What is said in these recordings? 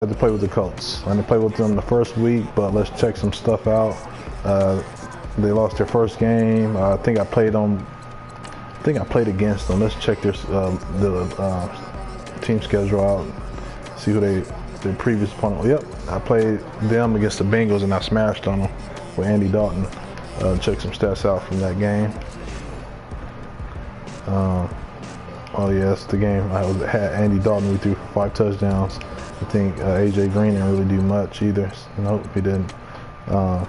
to play with the Colts. I didn't play with them the first week, but let's check some stuff out. They lost their first game. I think I played against them. Let's check their team schedule out. See who their previous opponent. Yep, I played them against the Bengals and I smashed on them with Andy Dalton. Check some stats out from that game. Oh yes, the game I had Andy Dalton. We threw 5 touchdowns. I think AJ Green didn't really do much either. Nope, he didn't. But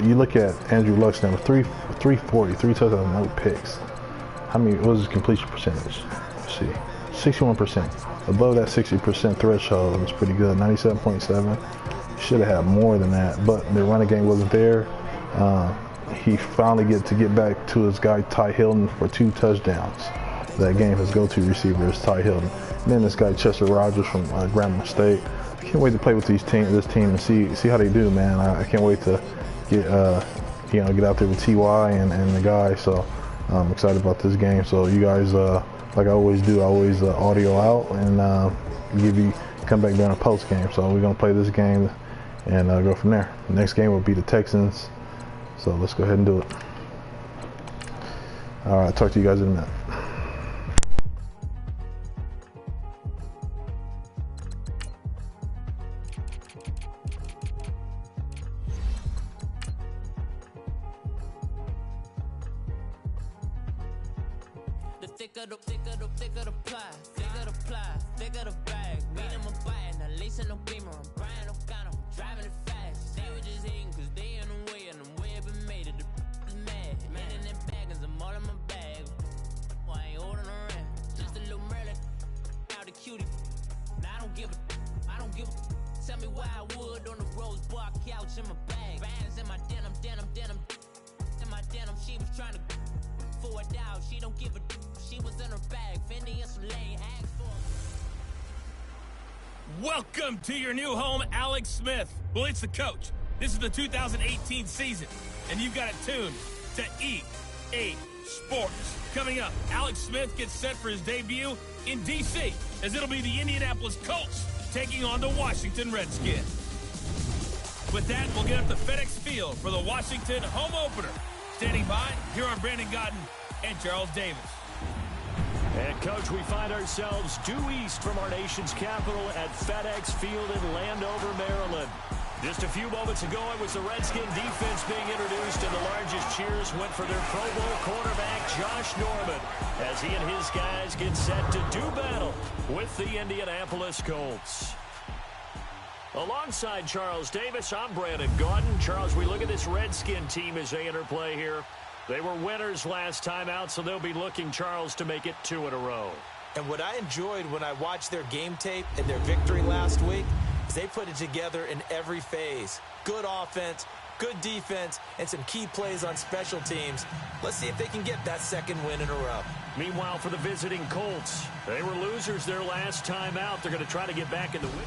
you look at Andrew Luck's number 340, 3 touchdowns, no picks. How many? What was his completion percentage? Let's see, 61%. Above that 60% threshold. It was pretty good. 97.7. Should have had more than that, but the running game wasn't there. He finally get back to his guy Ty Hilton for 2 touchdowns. That game, his go-to receiver is Ty Hilton. And then this guy Chester Rogers from Grambling State. I can't wait to play with this team and see how they do, man. I can't wait to get out there with Ty and the guys. So I'm excited about this game. So you guys, like I always do, I always audio out and come back during a post game. So we're gonna play this game and go from there. The next game will be the Texans. So let's go ahead and do it. All right, talk to you guys in a minute. Thicker the pie, thicker the bag. Beat them a bite, now lacing no beamer. I'm Brian O'Connor, driving it fast. They were just hating cause they in the way, and the way I've been made it, the is mad. Man in them baggins, I'm all in my bag. I ain't holding around, just a little Merlin, out the cutie. Now I don't give a. Tell me why I would on the rose bar couch in my bag. Bands in my denim. In my denim, she was trying to for it out, she don't give a. She was in her bag, Fendi and some lane asked for. Welcome to your new home, Alex Smith. Well, it's the coach. This is the 2018 season, and you've got it tuned to EA Sports. Coming up, Alex Smith gets set for his debut in D.C., as it'll be the Indianapolis Colts taking on the Washington Redskins. With that, we'll get up to FedEx Field for the Washington home opener. Standing by, here are Brandon Godden and Charles Davis. And, Coach, we find ourselves due east from our nation's capital at FedEx Field in Landover, Maryland. Just a few moments ago, it was the Redskin defense being introduced, and the largest cheers went for their Pro Bowl quarterback, Josh Norman, as he and his guys get set to do battle with the Indianapolis Colts. Alongside Charles Davis, I'm Brandon Gaudin. Charles, we look at this Redskin team as they interplay here. They were winners last time out, so they'll be looking, Charles, to make it 2 in a row. And what I enjoyed when I watched their game tape and their victory last week is they put it together in every phase. Good offense, good defense, and some key plays on special teams. Let's see if they can get that 2nd win in a row. Meanwhile, for the visiting Colts, they were losers their last time out. They're going to try to get back in the win.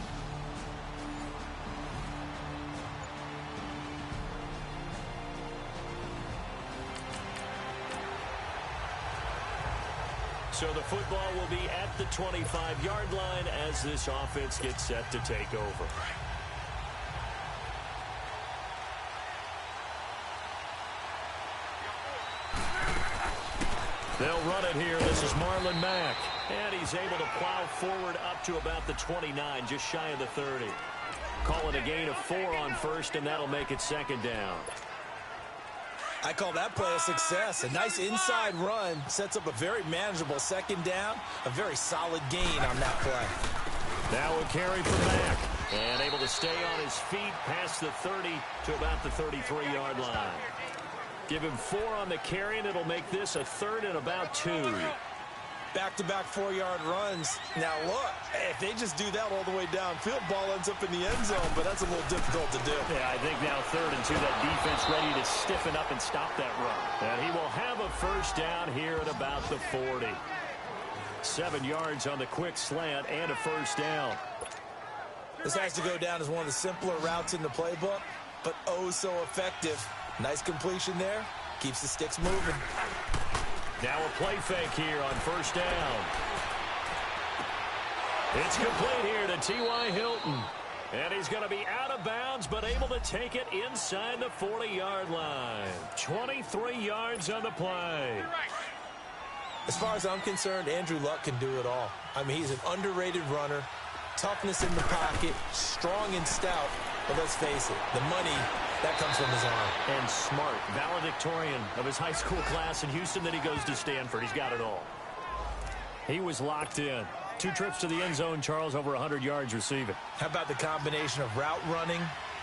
So the football will be at the 25-yard line as this offense gets set to take over. They'll run it here. This is Marlon Mack. And he's able to plow forward up to about the 29, just shy of the 30. Call it a gain of 4 on first, and that'll make it 2nd down. I call that play a success. A nice inside run sets up a very manageable 2nd down. A very solid gain on that play. Now a carry for Mack. And able to stay on his feet past the 30 to about the 33-yard line. Give him 4 on the carry, and it'll make this a 3rd and about 2. Back-to-back 4-yard runs. Now look, if they just do that all the way downfield, ball ends up in the end zone, but that's a little difficult to do. Yeah, I think now 3rd and 2, that defense ready to stiffen up and stop that run. And he will have a 1st down here at about the 40. 7 yards on the quick slant and a 1st down. This has to go down as one of the simpler routes in the playbook, but oh so effective. Nice completion there. Keeps the sticks moving. Now a play fake here on 1st down. It's complete here to T.Y. Hilton. And he's going to be out of bounds, but able to take it inside the 40-yard line. 23 yards on the play. As far as I'm concerned, Andrew Luck can do it all. I mean, he's an underrated runner, toughness in the pocket, strong and stout. But let's face it, the money, that comes from his arm. And smart, valedictorian of his high school class in Houston. Then he goes to Stanford. He's got it all. He was locked in. 2 trips to the end zone, Charles, over 100 yards receiving. How about the combination of route running,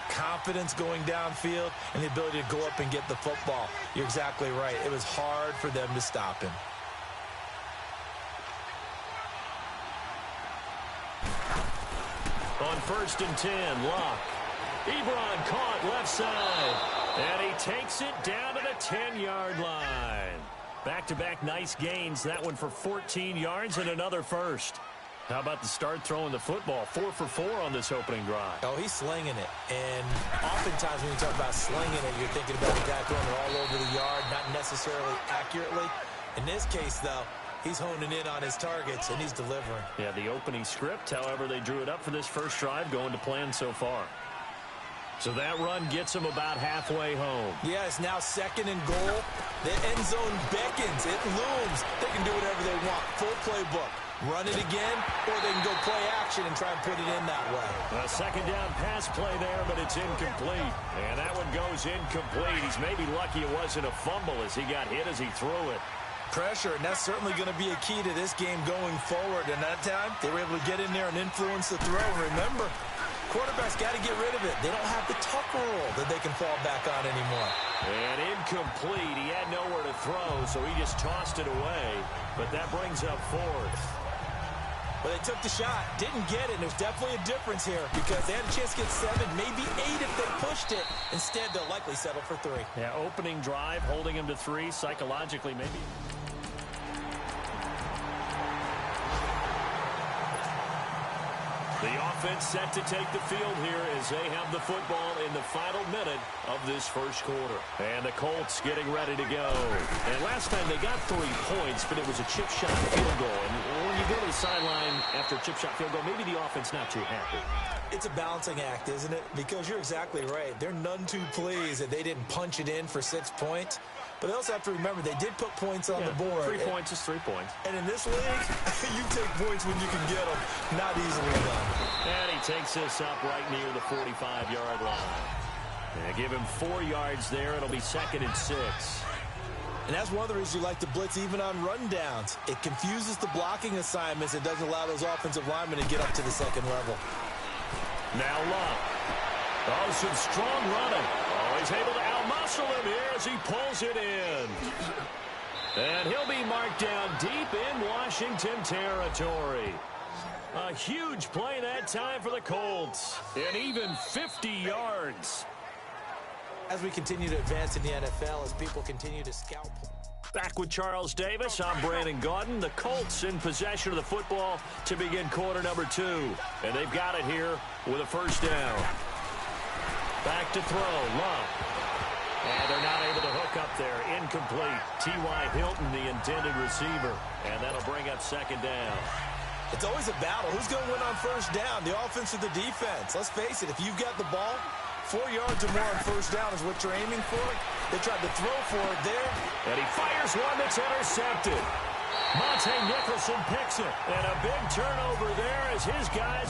confidence going downfield, and the ability to go up and get the football? You're exactly right. It was hard for them to stop him. On 1st and 10, Luck. Ebron caught left side. And he takes it down to the 10-yard line. Back-to-back nice gains. That one for 14 yards and another first. How about the start throwing the football? 4 for 4 on this opening drive. Oh, he's slinging it. And oftentimes when you talk about slinging it, you're thinking about a guy throwing it all over the yard, not necessarily accurately. In this case, though, he's honing in on his targets, and he's delivering. Yeah, the opening script, however, they drew it up for this first drive, going to plan so far. So that run gets him about halfway home. Yeah, it's now 2nd and goal. The end zone beckons. It looms. They can do whatever they want. Full playbook. Run it again, or they can go play action and try and put it in that way. A 2nd down pass play there, but it's incomplete. And that one goes incomplete. He's maybe lucky it wasn't a fumble as he got hit as he threw it. Pressure, and that's certainly going to be a key to this game going forward. And that time, they were able to get in there and influence the throw. Remember, quarterbacks got to get rid of it. They don't have the Tucker rule that they can fall back on anymore. And incomplete. He had nowhere to throw, so he just tossed it away. But that brings up 4th. But they took the shot, didn't get it. And there's definitely a difference here because they had a chance to get 7, maybe 8 if they pushed it. Instead, they'll likely settle for 3. Yeah, opening drive, holding him to 3, psychologically maybe. The offense set to take the field here as they have the football in the final minute of this first quarter. And the Colts getting ready to go. And last time they got 3 points, but it was a chip shot field goal. And when you go to the sideline after a chip shot field goal, maybe the offense not too happy. It's a balancing act, isn't it? Because you're exactly right. They're none too pleased that they didn't punch it in for 6 points. But they also have to remember they did put points on the board. 3 points is 3 points. And in this league, you take points when you can get them. Not easily done. And he takes this up right near the 45-yard line. And give him 4 yards there. It'll be 2nd and 6. And that's one of the reasons you like to blitz even on rundowns. It confuses the blocking assignments. It doesn't allow those offensive linemen to get up to the 2nd level. Now Luck. Oh, some strong running. Oh, he's able to outmuscle him here as he pulls it in. And he'll be marked down deep in Washington territory. A huge play that time for the Colts. And even 50 yards. As we continue to advance in the NFL, as people continue to scout. Back with Charles Davis, I'm Brandon Gaudin. The Colts in possession of the football to begin quarter number 2. And they've got it here with a first down. Back to throw, Luck. And they're not able to hook up there. Incomplete. T.Y. Hilton, the intended receiver. And that'll bring up 2nd down. It's always a battle. Who's going to win on first down, the offense or the defense? Let's face it, if you've got the ball, 4 yards or more on first down is what you're aiming for. They tried to throw for it there. And he fires one that's intercepted. Monte Nicholson picks it. And a big turnover there as his guys...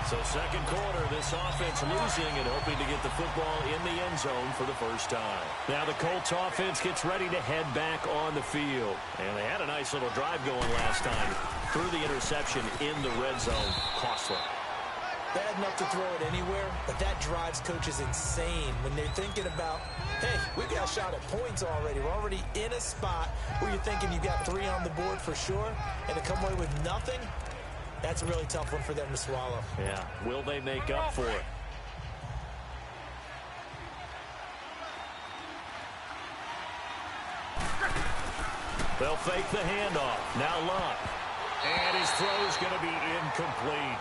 So 2nd quarter, this offense losing and hoping to get the football in the end zone for the first time. Now the Colts offense gets ready to head back on the field. And they had a nice little drive going last time. Through the interception in the red zone. Costly. Bad enough to throw it anywhere, but that drives coaches insane when they're thinking about, hey, we've got a shot at points already. We're already in a spot where you're thinking you've got 3 on the board for sure, and to come away with nothing, that's a really tough one for them to swallow. Yeah. Will they make up for it? They'll fake the handoff. Now Luck. And his throw is going to be incomplete.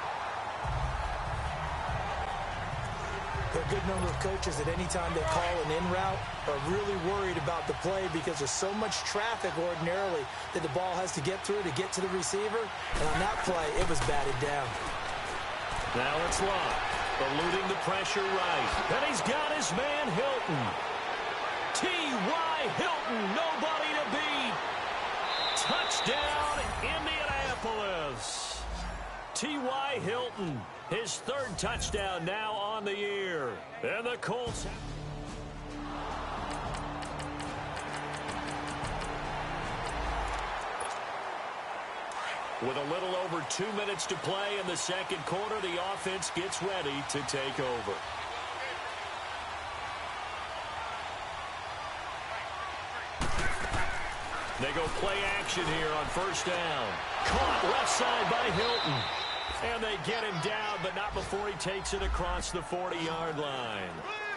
There are a good number of coaches that any time they call an in route are really worried about the play because there's so much traffic ordinarily that the ball has to get through to get to the receiver. And on that play, it was batted down. Now it's Locke, eluding the pressure right. And he's got his man Hilton. T.Y. Hilton, nobody to beat. Touchdown, Indianapolis. T.Y. Hilton, his third touchdown now on the year. And the Colts... With a little over 2 minutes to play in the second quarter, the offense gets ready to take over. They go play action here on first down. Caught left side by Hilton. And they get him down, but not before he takes it across the 40-yard line.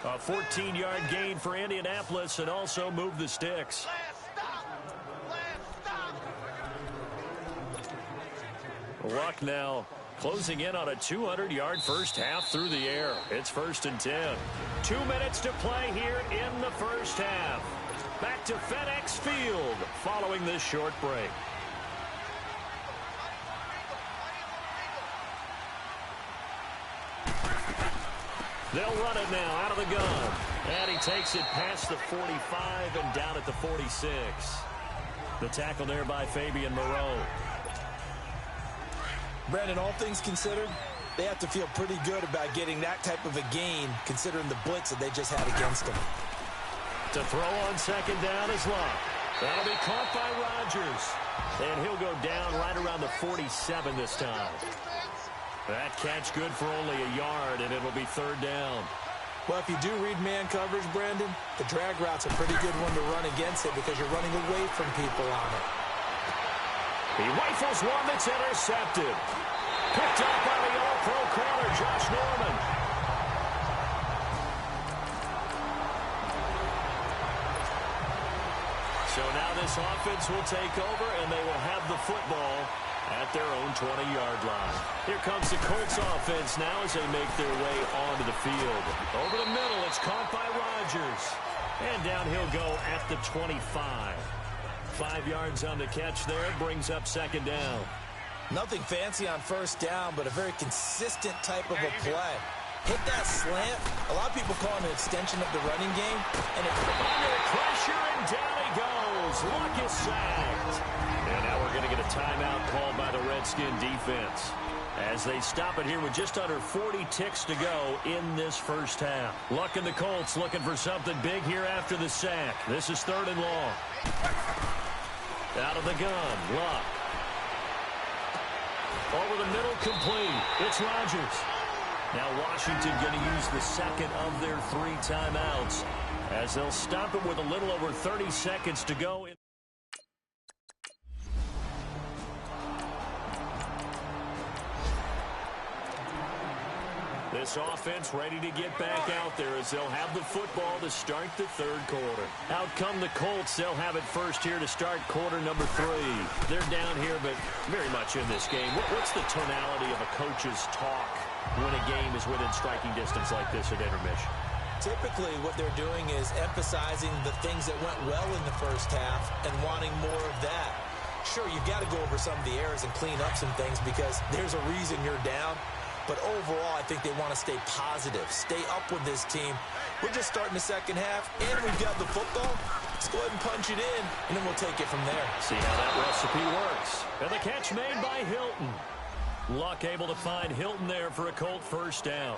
A 14-yard gain for Indianapolis and also move the sticks. Luck now closing in on a 200-yard first half through the air. It's 1st and 10. 2 minutes to play here in the first half. Back to FedEx Field following this short break. They'll run it now out of the gun. And he takes it past the 45 and down at the 46. The tackle there by Fabian Moreau. Brandon, all things considered, they have to feel pretty good about getting that type of a gain considering the blitz that they just had against them. To throw on second down is Locke. That'll be caught by Rodgers. And he'll go down right around the 47 this time. That catch good for only a yard, and it'll be 3rd down. Well, if you do read man coverage, Brandon, the drag route's a pretty good one to run against it because you're running away from people on it. He rifles one that's intercepted. Picked up by the all-pro corner, Josh Norman. So now this offense will take over, and they will have the football at their own 20-yard line. Here comes the Colts offense now as they make their way onto the field. Over the middle, it's caught by Rodgers. And down he'll go at the 25. 5 yards on the catch there, brings up 2nd down. Nothing fancy on first down, but a very consistent type of a play. Hit that slant. A lot of people call it an extension of the running game. And it under pressure, and down he goes. Luck is sacked. And now we're going to get a timeout called by the Redskin defense as they stop it here with just under 40 ticks to go in this first half. Luck and the Colts looking for something big here after the sack. This is 3rd and long. Out of the gun, Luck. Over the middle, complete. It's Rodgers. Now Washington going to use the second of their 3 timeouts as they'll stop it with a little over 30 seconds to go. This offense ready to get back out there as they'll have the football to start the 3rd quarter. Out come the Colts. They'll have it first here to start quarter number 3. They're down here, but very much in this game. What's the tonality of a coach's talk when a game is within striking distance like this at intermission? Typically, what they're doing is emphasizing the things that went well in the first half and wanting more of that. Sure, you've got to go over some of the errors and clean up some things because there's a reason you're down. But overall, I think they want to stay positive, stay up with this team. We're just starting the second half, and we've got the football. Let's go ahead and punch it in, and then we'll take it from there. See how that recipe works. And the catch made by Hilton. Luck able to find Hilton there for a Colt first down.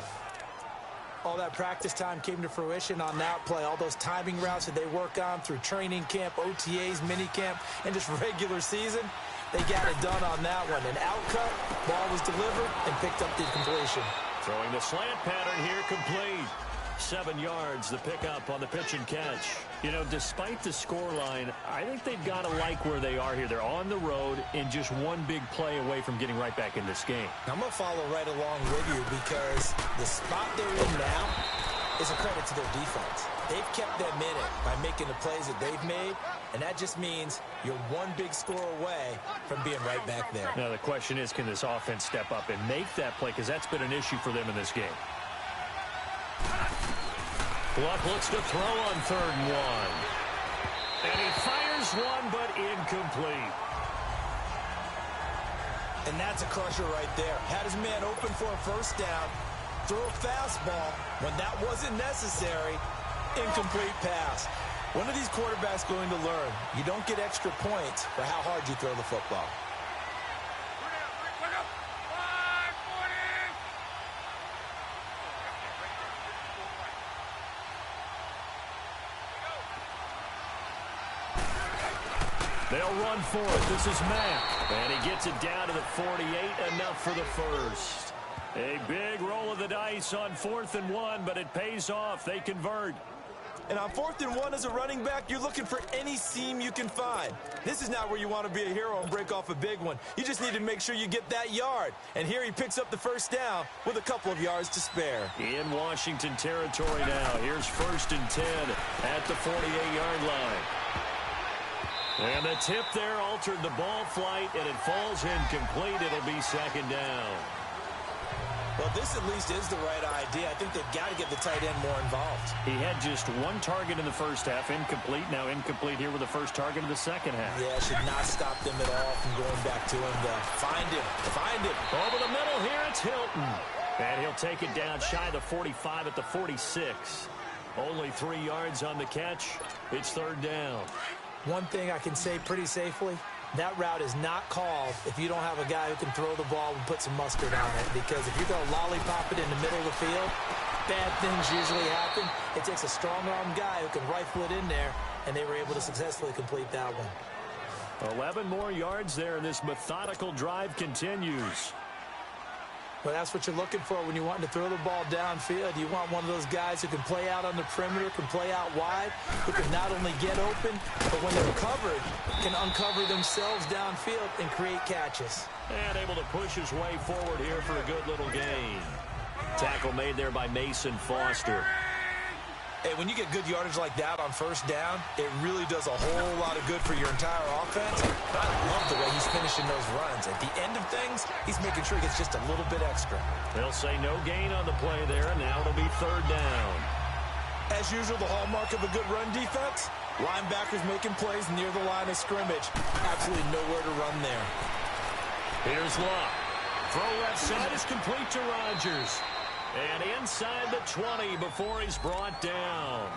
All that practice time came to fruition on that play. All those timing routes that they work on through training camp, OTAs, minicamp, and just regular season. They got it done on that one. An outcut, ball was delivered, and picked up the completion. Throwing the slant pattern here, complete. 7 yards, the pickup on the pitch and catch. You know, despite the scoreline, I think they've got to like where they are here. They're on the road and just one big play away from getting right back in this game. I'm going to follow right along with you because the spot they're in now is a credit to their defense. They've kept them in it by making the plays that they've made, and that just means you're one big score away from being right back there. Now, the question is, can this offense step up and make that play? Because that's been an issue for them in this game. Luck looks to throw on 3rd and 1. And he fires one, but incomplete. And that's a crusher right there. Had his man open for a first down, threw a fastball when that wasn't necessary. Incomplete pass. When are these quarterbacks going to learn? You don't get extra points for how hard you throw the football. They'll run for it. This is Mack. And he gets it down to the 48. Enough for the first. A big roll of the dice on 4th and 1, but it pays off. They convert. And on 4th and 1 as a running back, you're looking for any seam you can find. This is not where you want to be a hero and break off a big one. You just need to make sure you get that yard. And here he picks up the first down with a couple of yards to spare. In Washington territory now. Here's 1st and 10 at the 48-yard line. And the tip there altered the ball flight, and it falls incomplete. It'll be 2nd down. Well, this at least is the right idea. I think they've got to get the tight end more involved. He had just 1 target in the first half, incomplete. Now incomplete here with the first target of the second half. Yeah, should not stop them at all from going back to him. Find him. Find him. Over the middle here, it's Hilton. And he'll take it down shy of the 45 at the 46. Only 3 yards on the catch. It's 3rd down. One thing I can say pretty safely, that route is not called if you don't have a guy who can throw the ball and put some mustard on it. Because if you're going to lollipop it in the middle of the field, bad things usually happen. It takes a strong-armed guy who can rifle it in there, and they were able to successfully complete that one. 11 more yards there, and this methodical drive continues. Well, that's what you're looking for when you want to throw the ball downfield. You want one of those guys who can play out on the perimeter, can play out wide, who can not only get open, but when they're covered, can uncover themselves downfield and create catches. And able to push his way forward here for a good little gain. Tackle made there by Mason Foster. Hey, when you get good yardage like that on first down, it really does a whole lot of good for your entire offense. But I love the way he's finishing those runs. At the end of things, he's making sure he gets just a little bit extra. They'll say no gain on the play there, and now it'll be 3rd down. As usual, the hallmark of a good run defense, linebackers making plays near the line of scrimmage. Absolutely nowhere to run there. Here's Luck. Throw left side is complete to Rodgers. And inside the 20 before he's brought down.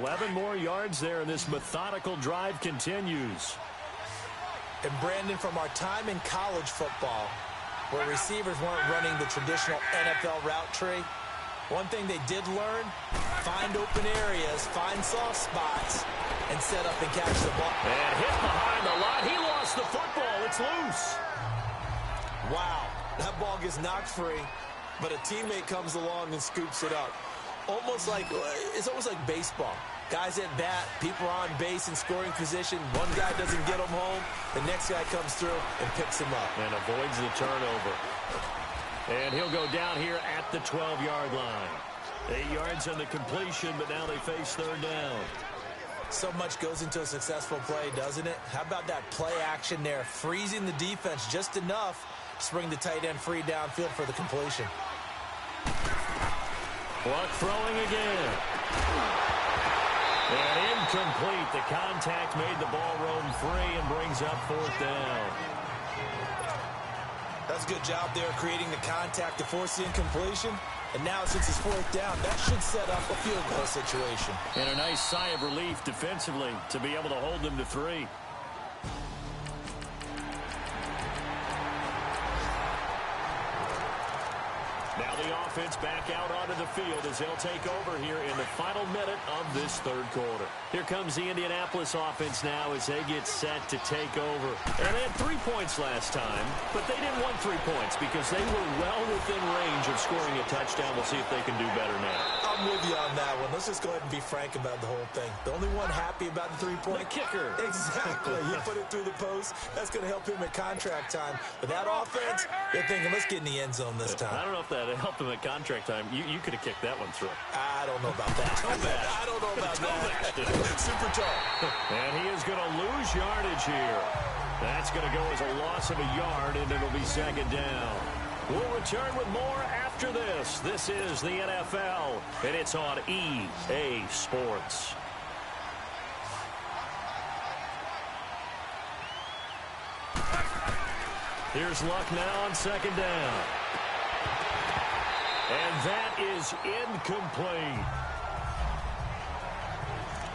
11 more yards there, and this methodical drive continues. And Brandon, from our time in college football, where receivers weren't running the traditional NFL route tree, one thing they did learn, find open areas, find soft spots, and set up and catch the ball. And hit behind the line. He lost the football. It's loose. Wow. That ball gets knocked free, but a teammate comes along and scoops it up. It's almost like baseball. Guys at bat, people are on base in scoring position. One guy doesn't get them home. The next guy comes through and picks him up. And avoids the turnover. And he'll go down here at the 12-yard line. 8 yards on the completion, but now they face 3rd down. So much goes into a successful play, doesn't it? How about that play action there? Freezing the defense just enough to bring the tight end free downfield for the completion. Luck throwing again. And incomplete. The contact made the ball roam free and brings up 4th down. That's a good job there creating the contact to force the incompletion. And now since it's 4th down, that should set up a field goal situation. And a nice sigh of relief defensively to be able to hold them to 3. Now the offense back out onto the field as they'll take over here in the final minute of this 3rd quarter. Here comes the Indianapolis offense now as they get set to take over. And they had 3 points last time, but they didn't want 3 points because they were well within range of scoring a touchdown. We'll see if they can do better now. I'm with you on that one. Let's just go ahead and be frank about the whole thing. The only one happy about the 3-point. The kicker. Exactly. You put it through the post. That's going to help him at contract time. But that offense, they're thinking, let's get in the end zone this time. I don't know if that helped him at contract time. You could have kicked that one through. I don't know about that. I don't know about that. Super tall. And he is going to lose yardage here. That's going to go as a loss of a yard, and it'll be 2nd down. We'll return with more after this. This is the NFL, and it's on EA Sports. Here's Luck now on second down. And that is incomplete.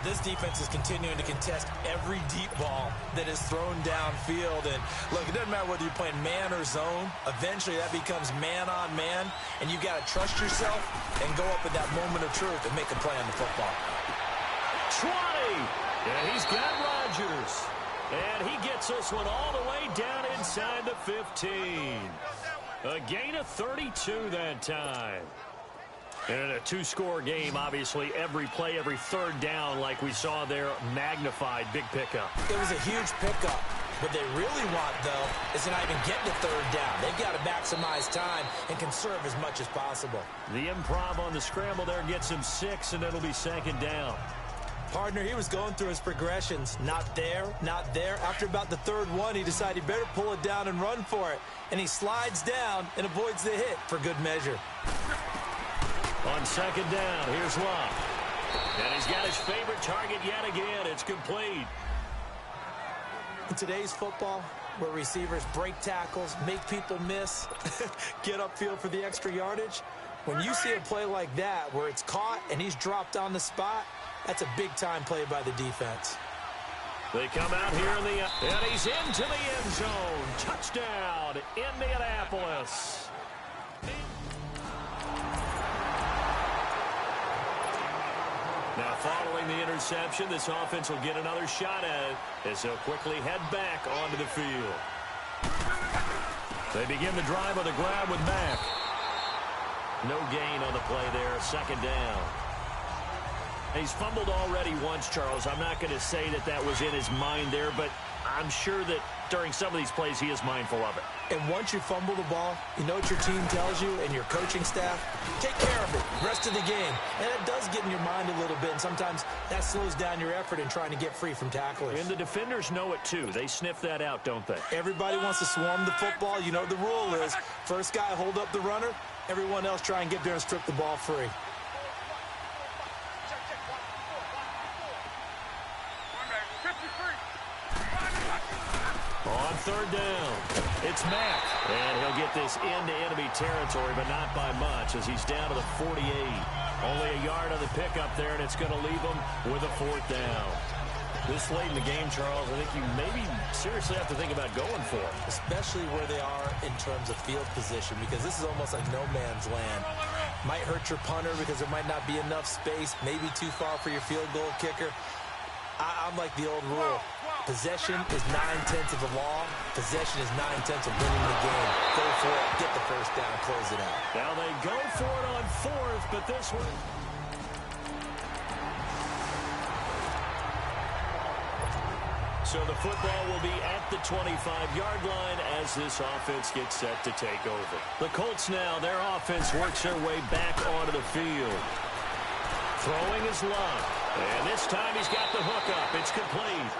This defense is continuing to contest every deep ball that is thrown downfield. And look, it doesn't matter whether you're playing man or zone. Eventually, that becomes man on man. And you got to trust yourself and go up at that moment of truth and make a play on the football. 20. And he's got Rodgers. And he gets this one all the way down inside the 15. A gain of 32 that time. And in a two-score game, obviously, every play, every third down, like we saw there, magnified. Big pickup. It was a huge pickup. What they really want, though, is to not even get to third down. They've got to maximize time and conserve as much as possible. The improv on the scramble there gets him 6, and it'll be second down. Partner, he was going through his progressions. Not there, not there. After about the third one, he decided he better pull it down and run for it. And he slides down and avoids the hit for good measure. On second down, here's Luck. And he's got his favorite target yet again. It's complete. In today's football, where receivers break tackles, make people miss, get upfield for the extra yardage, when you see a play like that where it's caught and he's dropped on the spot, that's a big-time play by the defense. They come out here in the and he's into the end zone. Touchdown, Indianapolis. Now, following the interception, this offense will get another shot at it as they'll quickly head back onto the field. They begin the drive on the ground with Mack. No gain on the play there, second down. He's fumbled already once, Charles. I'm not going to say that that was in his mind there, but I'm sure that during some of these plays he is mindful of it. And once you fumble the ball, you know what your team tells you and your coaching staff? Take care of it the rest of the game. And it does get in your mind a little bit, and sometimes that slows down your effort in trying to get free from tacklers. And the defenders know it too. They sniff that out, don't they? Everybody wants to swarm the football. You know what the rule is. First guy hold up the runner. Everyone else try and get there and strip the ball free. On third down, it's Mack. And he'll get this into enemy territory, but not by much as he's down to the 48. Only a yard on the pickup there, and it's going to leave him with a fourth down. This late in the game, Charles, I think you maybe seriously have to think about going for it. Especially where they are in terms of field position, because this is almost like no man's land. Might hurt your punter because there might not be enough space, maybe too far for your field goal kicker. I'm like the old rule. Possession is 9/10 of the law. Possession is 9/10 of winning the game. Go for it, get the first down, close it out. Now they go for it on fourth, but this one... So the football will be at the 25-yard line as this offense gets set to take over. The Colts now, their offense works their way back onto the field. Throwing is Luck. And this time he's got the hook up. It's complete.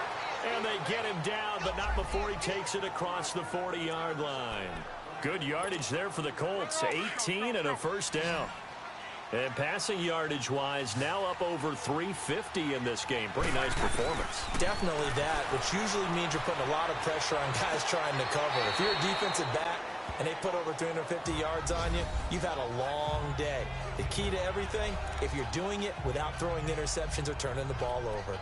And they get him down, but not before he takes it across the 40-yard line. Good yardage there for the Colts. 18 and a first down. And passing yardage-wise, now up over 350 in this game. Pretty nice performance. Definitely that, which usually means you're putting a lot of pressure on guys trying to cover. If you're a defensive back and they put over 350 yards on you, you've had a long day. The key to everything, if you're doing it without throwing interceptions or turning the ball over.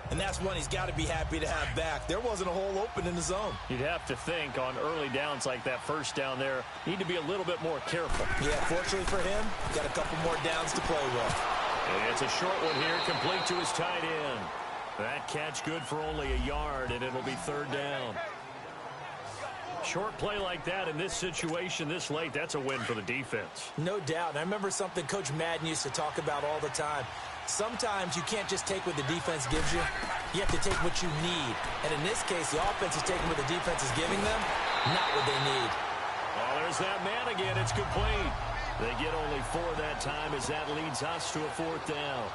And that's one he's got to be happy to have back. There wasn't a hole open in the zone. You'd have to think on early downs like that first down there, need to be a little bit more careful. Yeah, fortunately for him, got a couple more downs to play with. And it's a short one here, complete to his tight end. That catch good for only a yard, and it'll be third down. Short play like that in this situation this late, that's a win for the defense. No doubt. And I remember something Coach Madden used to talk about all the time. Sometimes you can't just take what the defense gives you. You have to take what you need. And in this case, the offense is taking what the defense is giving them, not what they need. Oh, there's that man again. It's complete. They get only 4 that time as that leads us to a fourth down.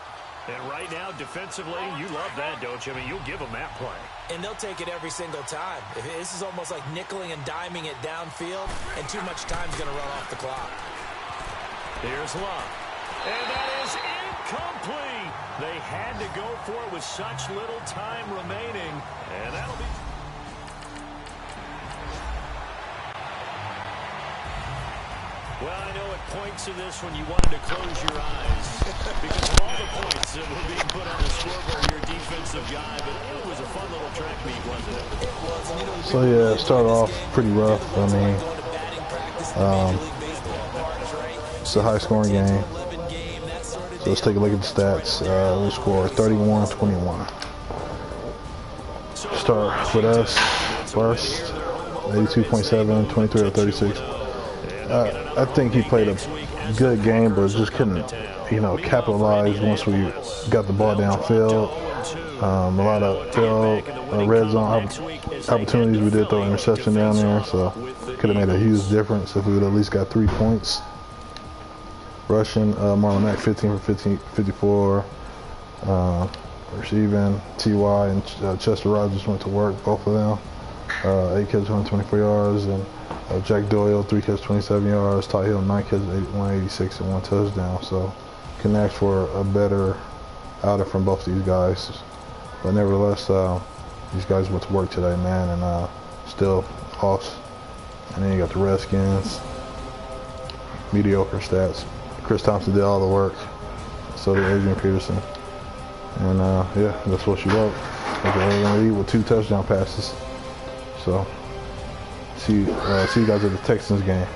And right now, defensively, you love that, don't you? I mean, you'll give them that play. And they'll take it every single time. This is almost like nickeling and diming it downfield, and too much time's going to run off the clock. Here's Love. And that is incomplete. They had to go for it with such little time remaining. And that'll be... Well, I know at points in this when you wanted to close your eyes because of all the points that were being put on the scoreboard, your defensive guy, but it was a fun little track meet, wasn't it? So yeah, it started off pretty rough. I mean, it's a high-scoring game. So let's take a look at the stats. We scored 31-21. Start with us first, 82.7, 23 of 36. I think he played a good game, but just couldn't, capitalize once we got the ball downfield. A lot of field, red zone opportunities. We did throw an interception down there, so could have made a huge difference if we would at least got 3 points. Rushing, Marlon Mack 15 for 54. Receiving, T.Y. and Chester Rogers went to work, both of them. 8 catches, 124 yards, and Jack Doyle, 3 catches, 27 yards. Ty Hill, 9 catches, 186 and 1 touchdown. So can ask for a better outing from both these guys. But nevertheless, these guys went to work today, man, and still lost. And then you got the Redskins, mediocre stats. Chris Thompson did all the work. So did Adrian Peterson. And yeah, that's what she wrote. They're going to lead with 2 touchdown passes. So see you guys at the Texans game.